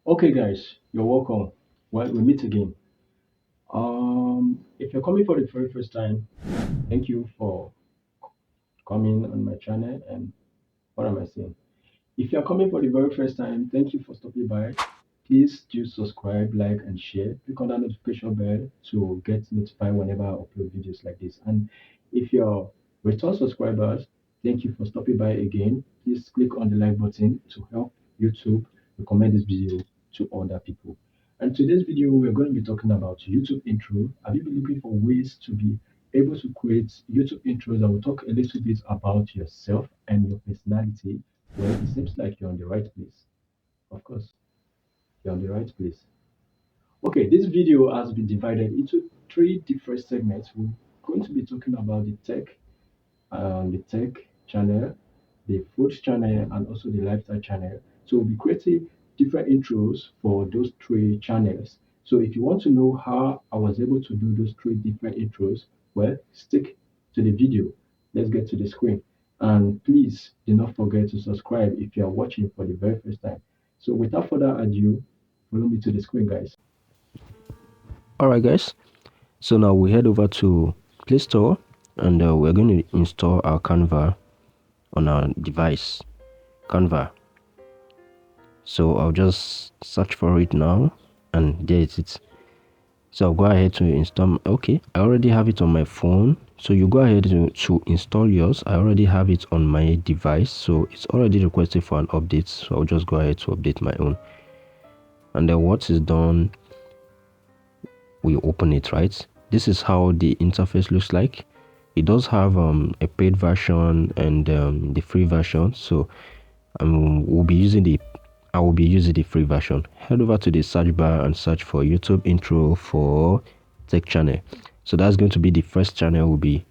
Okay, guys, you're welcome. Well, we meet again. If you're coming for the very first time, thank you for coming on my channel. And what am I saying? If you're coming for the very first time, thank you for stopping by. Please do subscribe, like, and share. Click on that notification bell to get notified whenever I upload videos like this. And if you're return subscribers, thank you for stopping by again. Please click on the like button to help YouTube recommend this video to other people. And today's video, we're going to be talking about YouTube intro. Have you been looking for ways to be able to create YouTube intros? I will talk a little bit about yourself and your personality. Well, it seems like you're on the right place. Of course, you're on the right place. Okay, this video has been divided into three different segments. We're going to be talking about the tech channel, the food channel, and also the lifestyle channel. So we'll be creating different intros for those three channels. So if you want to know how I was able to do those three different intros, well, stick to the video. Let's get to the screen. And please do not forget to subscribe if you are watching for the very first time. So without further ado, follow me to the screen, guys. Alright guys, so now we head over to Play Store and we're going to install our Canva on our device. Canva. So I'll just search for it now and there it is. So I'll go ahead to install. Okay, I already have it on my phone. So you go ahead to install yours. I already have it on my device, so it's already requested for an update. So I'll just go ahead to update my own. And then once it's done, we open it, right? This is how the interface looks like. It does have a paid version and the free version. So I will be using the free version. Head over to the search bar and search for YouTube intro for tech channel. So that's going to be the first channel we'll be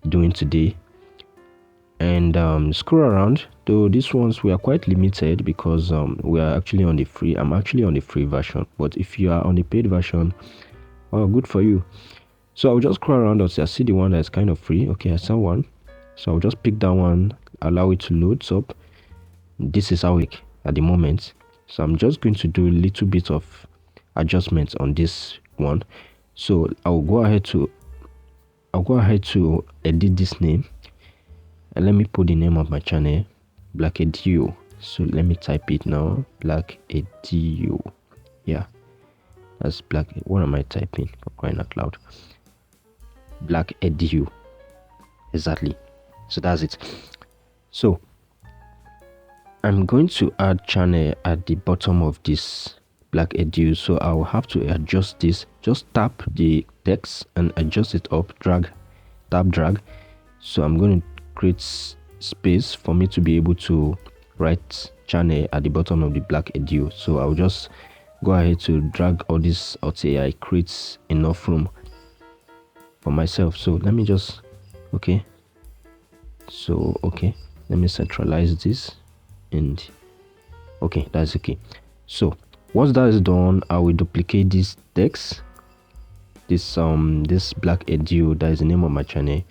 doing today. And scroll around. Though these ones we are quite limited because we are actually on the free. I'm actually on the free version. But if you are on the paid version, well, good for you. So I'll just scroll around until I see the one that's kind of free. Okay, I saw one. So I'll just pick that one, allow it to load up. This is how it at the moment. So I'm just going to do a little bit of adjustments on this one. So I'll go ahead to edit this name. And let me put the name of my channel, Black Edu. So let me type it now, Black Edu. Yeah, that's Black. What am I typing? For crying out loud. Black Edu. Exactly. So that's it. So I'm going to add channel at the bottom of this Black Edu. So I will have to adjust this. Just tap the text and adjust it up. Drag, tap, drag. So I'm going to create space for me to be able to write channel at the bottom of the Black Edu. So I'll just go ahead to drag all this out here. I create enough room for myself. So let me just okay, let me centralize this and okay, that's okay. So once that is done, I will duplicate this text, this Black Edu, that is the name of my channel.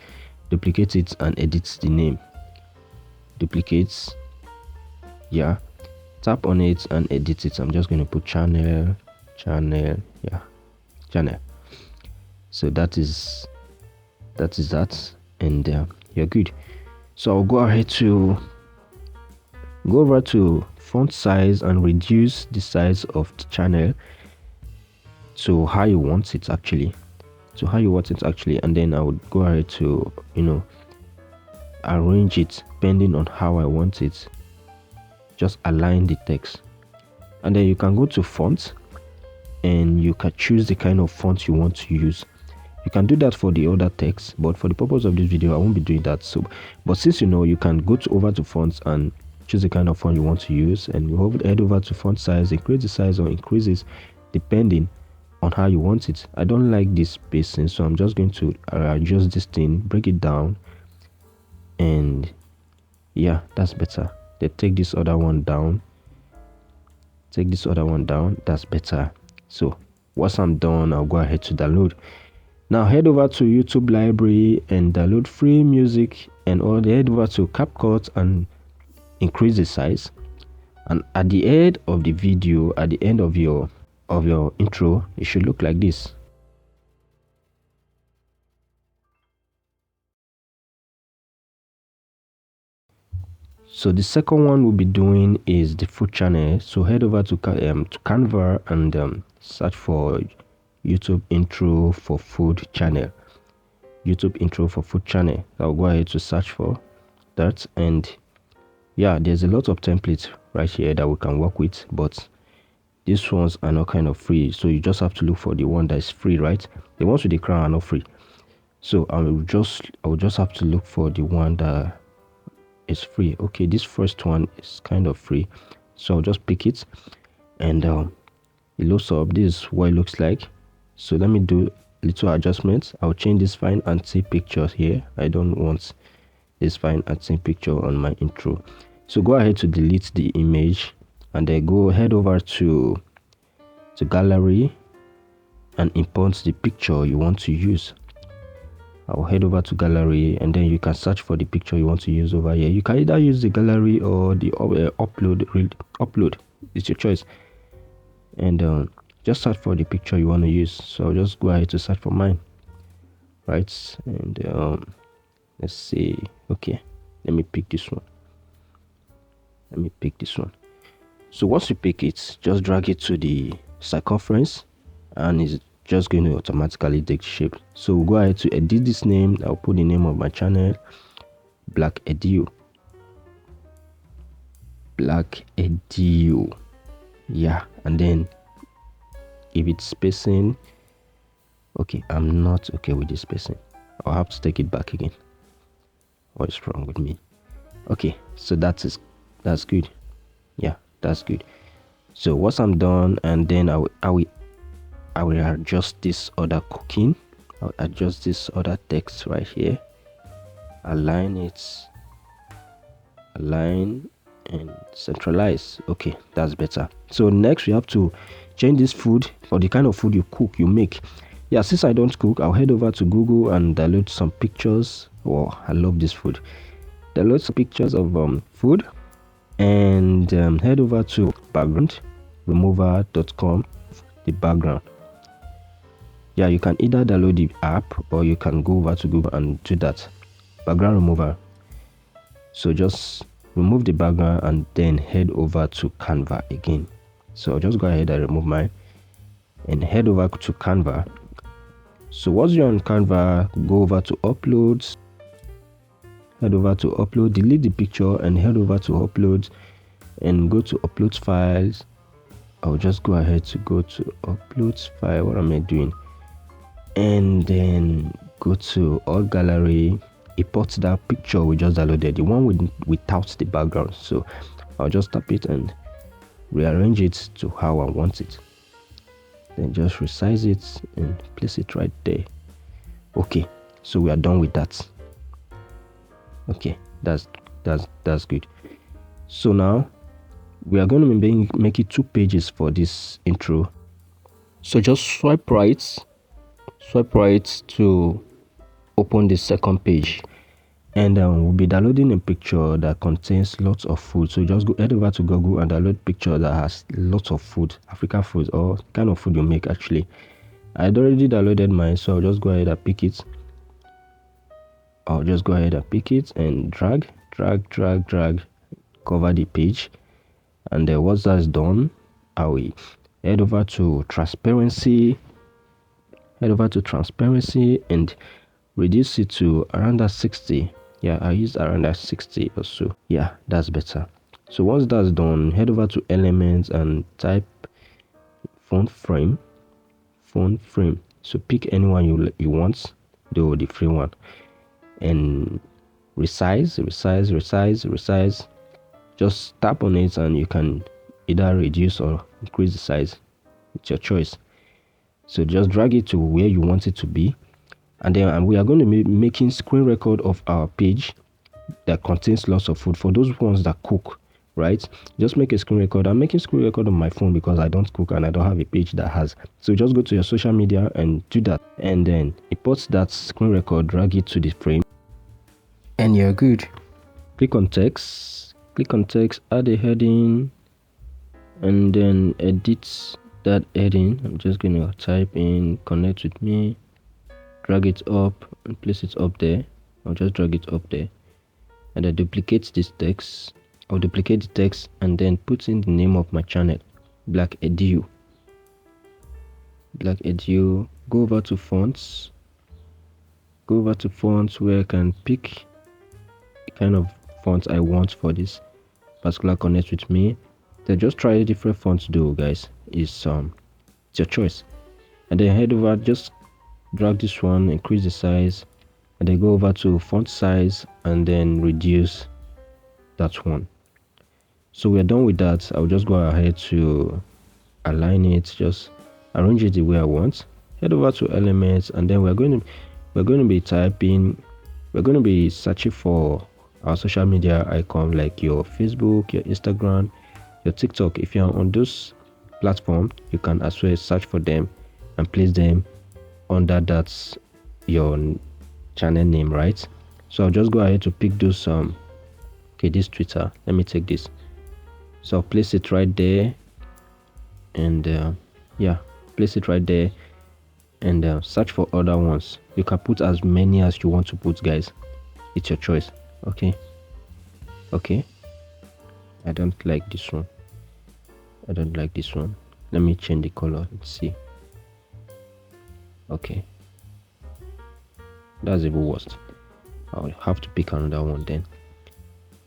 Duplicate it and edit the name. Duplicates, yeah, tap on it and edit it. I'm just going to put channel, yeah, channel. So that is that, and you're good. So I'll go ahead to go over to font size and reduce the size of the channel to how you want it actually, and then I would go ahead to arrange it depending on how I want it. Just align the text, and then you can go to font and you can choose the kind of font you want to use. You can do that for the other text, but for the purpose of this video I won't be doing that. So but since you can go over to fonts and choose the kind of font you want to use, and you head over to font size, increase the size or increase it depending on how you want it. I don't like this spacing, so I'm just going to adjust this thing, break it down, and yeah, that's better. Then take this other one down, that's better. So once I'm done, I'll go ahead to download. Now head over to YouTube library and download free music, and or head over to CapCut and increase the size And at the end of the video, at the end of your intro, it should look like this. So the second one we'll be doing is the food channel. So head over to Canva and search for YouTube intro for food channel. YouTube intro for food channel. I'll go ahead to search for that, and yeah, there's a lot of templates right here that we can work with, but these ones are not kind of free, so you just have to look for the one that is free, right? The ones with the crown are not free, so I will just have to look for the one that is free. Okay, this first one is kind of free, so I'll just pick it, and it looks up. This is what it looks like. So let me do little adjustments. I'll change this fine and see pictures here. I don't want this fine and see picture on my intro, so go ahead to delete the image, and then head over to gallery and import the picture you want to use. I'll head over to gallery, and then you can search for the picture you want to use over here. You can either use the gallery or the upload. It's your choice, and just search for the picture you want to use. So I'll just go ahead to search for mine, right? And let's see. Okay, let me pick this one. So once you pick it, just drag it to the circumference, and it's just going to automatically take shape. So we'll go ahead to edit this name. I'll put the name of my channel, Black Edu. Yeah, and then if it's spacing, okay, I'm not okay with this spacing. I'll have to take it back again. What is wrong with me? Okay, so that's good. Yeah, that's good. So once I'm done, and then I will adjust this other cooking. I'll adjust this other text right here, align and centralize. Okay, that's better. So next we have to change this food, or the kind of food you make. Yeah, since I don't cook, I'll head over to Google and download some pictures. Oh, I love this food. Download some pictures of food, and head over to backgroundremover.com, the background. Yeah, you can either download the app, or you can go over to Google and do that. Background remover. So just remove the background and then head over to Canva again. So I'll just go ahead and remove mine and head over to Canva. So once you're on Canva, go over to uploads, head over to upload, delete the picture and head over to uploads and go to upload files. I'll just go ahead to go to uploads file. What am I doing? And then go to all gallery, import that picture we just downloaded, the one without the background. So I'll just tap it and rearrange it to how I want it, then just resize it and place it right there. Okay, so we are done with that. Okay, that's good. So now we are going to be making 2 pages for this intro. So just swipe right to open the second page, and we'll be downloading a picture that contains lots of food. So just head over to Google and download picture that has lots of food, African food, or kind of food you make. Actually, I had already downloaded mine, so I'll just go ahead and pick it. And drag, cover the page. And then once that's done, I will head over to transparency and reduce it to around that 60. Yeah, I used around that 60 or so. Yeah, that's better. So once that's done, head over to elements and type font frame. So pick anyone you want, though the free one, and resize. Just tap on it and you can either reduce or increase the size. It's your choice. So just drag it to where you want it to be, and then we are going to be making screen record of our page that contains lots of food. For those ones that cook, right, just make a screen record. I'm making screen record on my phone because I don't cook and I don't have a page that has. So just go to your social media and do that, and then import that screen record, drag it to the frame, and you're good. Click on text, add a heading, and then edit that heading. I'm just gonna type in connect with me, drag it up and place it up there. I'll just drag it up there, and I duplicate this text. I'll duplicate the text and then put in the name of my channel, Black Edu. Go over to fonts. Go over to fonts where I can pick the kind of font I want for this particular connect with me. Then just try different fonts though, guys. It's your choice. And then head over, just drag this one, increase the size, and then go over to font size and then reduce that one. So we're done with that. I'll just go ahead to align it, just arrange it the way I want. Head over to elements, and then we're going to be searching for our social media icon, like your Facebook, your Instagram, your TikTok. If you're on those platforms, you can as well search for them and place them under that's your channel name, right? So I'll just go ahead to pick those okay, this Twitter, let me take this. So I'll place it right there, and yeah, place it right there, and search for other ones. You can put as many as you want to put, guys. It's your choice. Okay, I don't like this one. Let me change the color. Let's see. Okay, that's even worse. I'll have to pick another one then.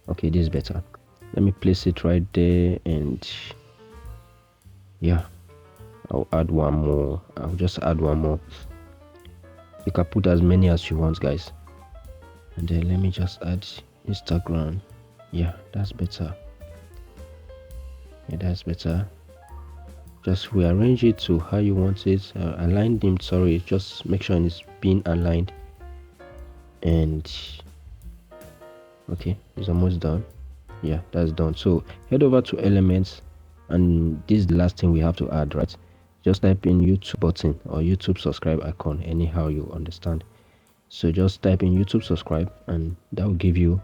Okay, this is better. Let me place it right there, and yeah, I'll add one more. I'll just add one more. You can put as many as you want, guys. And then let me just add Instagram. Yeah, that's better. Just rearrange it to how you want it. Align them, sorry, just make sure it's being aligned. And okay, it's almost done. Yeah, that's done. So head over to elements, and this is the last thing we have to add, right? Just type in YouTube button or YouTube subscribe icon, anyhow you understand. So just type in YouTube subscribe, and that will give you,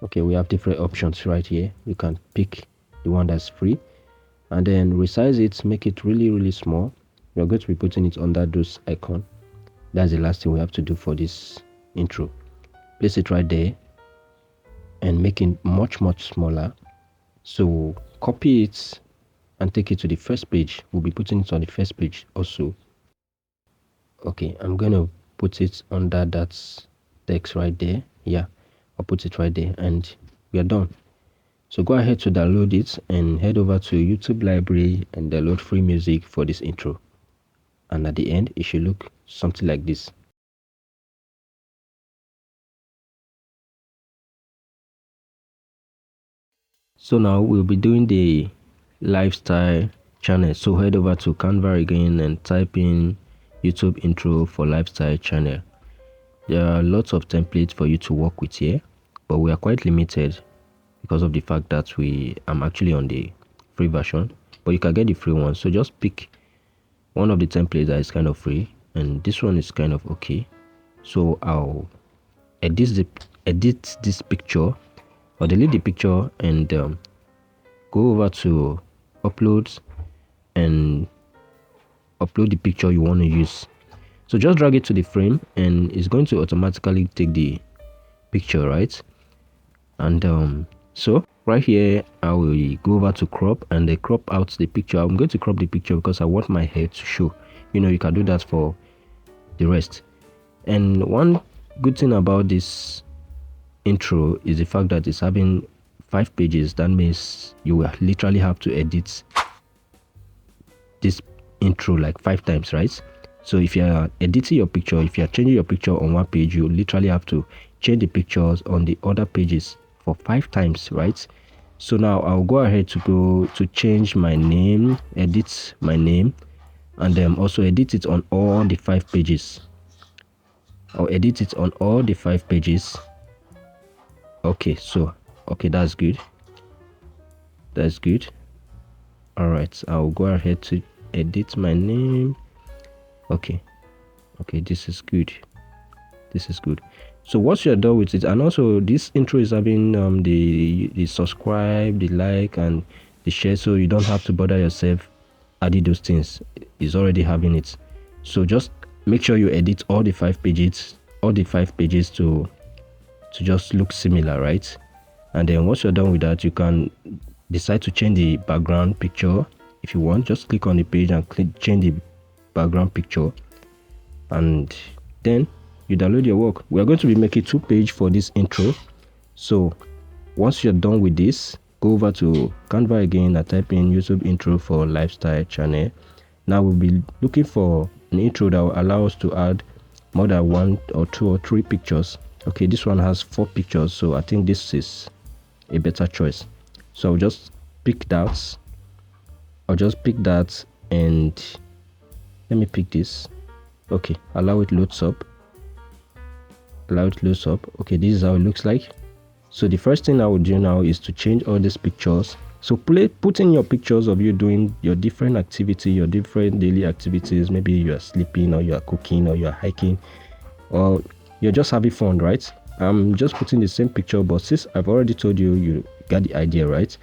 okay, we have different options right here. You can pick the one that's free, and then resize it, make it really small. We're going to be putting it under those icon. That's the last thing we have to do for this intro. Place it right there and make it much smaller. So copy it and take it to the first page. We'll be putting it on the first page also. Okay, I'm gonna put it under that text right there. Yeah, I'll put it right there, and we are done. So go ahead to download it and head over to YouTube library and download free music for this intro. And at the end, it should look something like this. So now we'll be doing the lifestyle channel. So head over to Canva again and type in YouTube intro for lifestyle channel. There are lots of templates for you to work with here, but we are quite limited because of the fact that I'm actually on the free version, but you can get the free one. So just pick one of the templates that is kind of free, and this one is kind of okay. So I'll edit this picture, or delete the picture, and go over to uploads and upload the picture you want to use. So just drag it to the frame, and it's going to automatically take the picture, right? And so right here I will go over to crop, and they crop out the picture. I'm going to crop the picture because I want my head to show. You can do that for the rest. And one good thing about this intro is the fact that it's having 5 pages. That means you will literally have to edit this intro like 5 times, right? So if you're editing your picture, if you're changing your picture on one page, you literally have to change the pictures on the other pages for 5 times, right? So now I'll go ahead to go to change my name, edit my name, and then also edit it on all the 5 pages. I'll edit it on all the 5 pages. Okay, that's good. All right, I'll go ahead to edit my name. Okay, this is good. So once you're done with it, and also this intro is having the subscribe, the like, and the share, so you don't have to bother yourself adding those things. It's already having it. So just make sure you edit all the five pages to just look similar, right? And then once you're done with that, you can decide to change the background picture if you want. Just click on the page and change the background picture, and then you download your work. We are going to be making 2 pages for this intro. So once you're done with this, go over to Canva again and type in YouTube intro for lifestyle channel. Now we'll be looking for an intro that will allow us to add more than 1 or 2 or 3 pictures. Okay, this one has 4 pictures, so I think this is a better choice. So I'll just pick that. And let me pick this. Okay, allow it loads up. Okay, this is how it looks like. So the first thing I will do now is to change all these pictures. So put in your pictures of you doing your different activity, your different daily activities. Maybe you are sleeping, or you are cooking, or you are hiking, or you're just having fun, right? I'm just putting the same picture, but since I've already told you, you got the idea, right?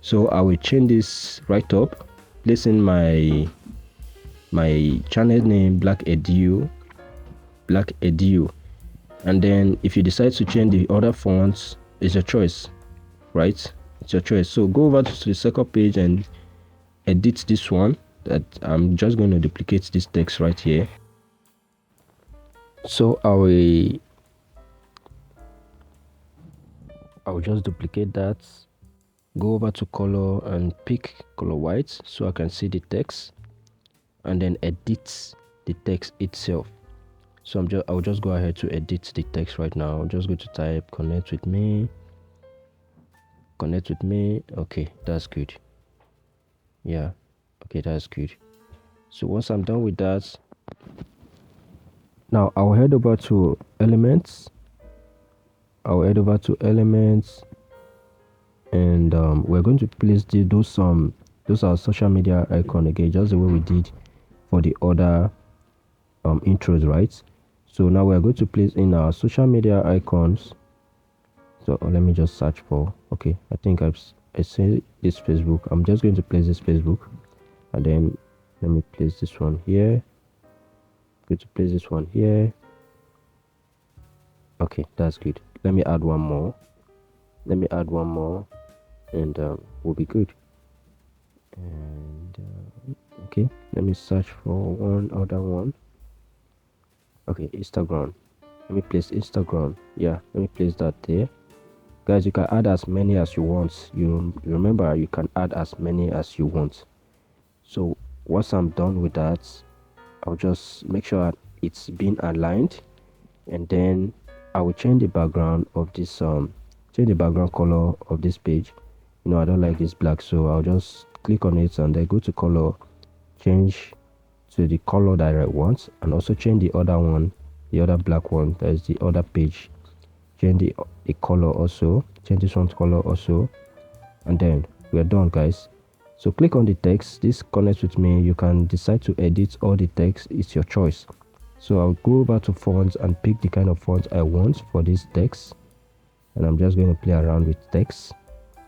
So I will change this right up, placing my channel name Black Edu, and then if you decide to change the other fonts, it's your choice, right? It's your choice. So go over to the second page and edit this one. That I'm just going to duplicate this text right here. So I will just duplicate that, go over to color and pick color white so I can see the text, and then edit the text itself. So I'll just go ahead to edit the text right now. I'm just going to type connect with me. Okay, that's good. Yeah, okay, that's good. So once I'm done with that, now I'll head over to elements. And we're going to place those are social media icon again, just the way we did for the other intros, right? So now we're going to place in our social media icons. So let me just search for, okay, I think I say this Facebook. I'm just going to place this Facebook, and then let me place this one here. Going to place this one here. Okay, that's good. Let me add one more, and we'll be good. And okay, let me search for one other one. Okay, Instagram. Let me place Instagram. Yeah, let me place that there. Guys, you can add as many as you want. You remember, you can add as many as you want. So once I'm done with that, I'll just make sure it's been aligned, and then I will change the background of this change the background color of this page. I don't like this black, so I'll just click on it and then go to color, change to the color that I want, and also change the other one, the other black one, that is the other page. Change the color also, change this one's color also, and then we're done, guys. So click on the text. This connects with me. You can decide to edit all the text. It's your choice. So I'll go over to fonts and pick the kind of font I want for this text, and I'm just going to play around with text.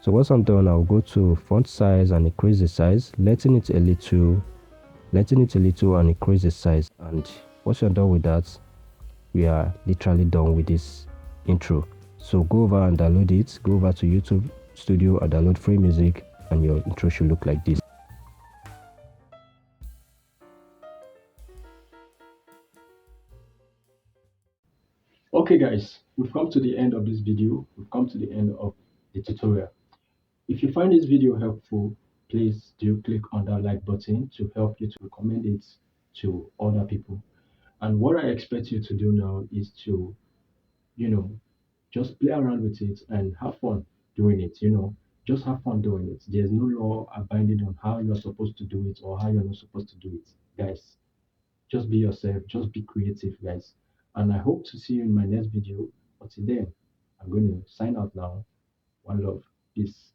So once I'm done, I'll go to font size and increase the size, letting it a little and increase the size. And once you're done with that, we are literally done with this intro. So go over and download it. Go over to YouTube Studio and download free music, and your intro should look like this. Okay guys, we've come to the end of this video. We've come to the end of the tutorial. If you find this video helpful, please do click on that like button to help you to recommend it to other people. And what I expect you to do now is to, you know, just play around with it and have fun doing it. Just have fun doing it. There's no law abiding on how you're supposed to do it or how you're not supposed to do it. Guys, just be yourself, just be creative, guys. And I hope to see you in my next video. Until then, I'm going to sign out now. One love. Peace.